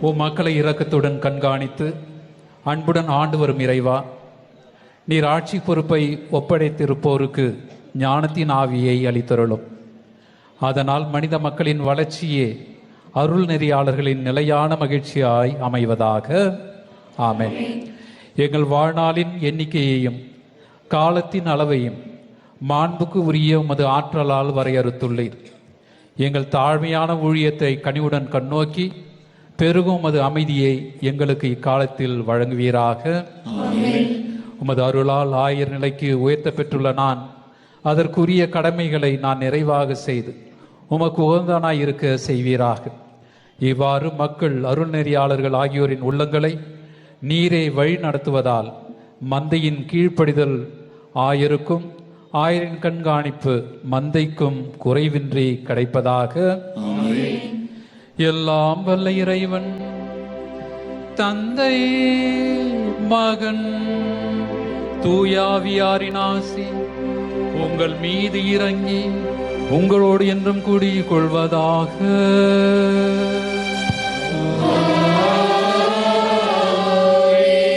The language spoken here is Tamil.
உம் மக்களை இரக்கத்துடன் கண்காணித்து அன்புடன் ஆண்டு வரும் இறைவா, நீர் ஆட்சி பொறுப்பை ஒப்படைத்திருப்போருக்கு ஞானத்தின் ஆவியை அளித்தருளும். அதனால் மனித மக்களின் வளர்ச்சியே அருள் நெறியாளர்களின் நிலையான மகிழ்ச்சியாய் அமைவதாக. ஆமென். எங்கள் வாழ்நாளின் எண்ணிக்கையையும் காலத்தின் அளவையும் மாண்புக்கு உரிய உமது ஆற்றலால் வரையறுத்துள்ளீர். எங்கள் தாழ்மையான ஊழியத்தை கனிவுடன் கண்ணோக்கி பெருகும் உமது அமைதியை எங்களுக்கு இக்காலத்தில் வழங்குவீராக. உமது அருளால் ஆயர் நிலைக்கு உயர்த்த பெற்றுள்ள நான் அதற்குரிய கடமைகளை நான் நிறைவாக செய்து உமக்கு உகந்தனாய் இருக்க செய்வீராக. இவ்வாறு மக்கள் அருள் நெறியாளர்கள் ஆகியோரின் உள்ளங்களை நீரே வழி நடத்துவதால் மந்தையின் கீழ்ப்படிதல் ஆயருக்கும் ஆயரின் கண்காணிப்பு மந்தைக்கும் குறைவின்றி கிடைப்பதாக. எல்லாம் வல்ல இறைவன் தந்தை, மகன், தூயாவியாரின் ஆசி உங்கள் மீது இறங்கி உங்களோடு என்றும் கூடிக் கொள்வதாக.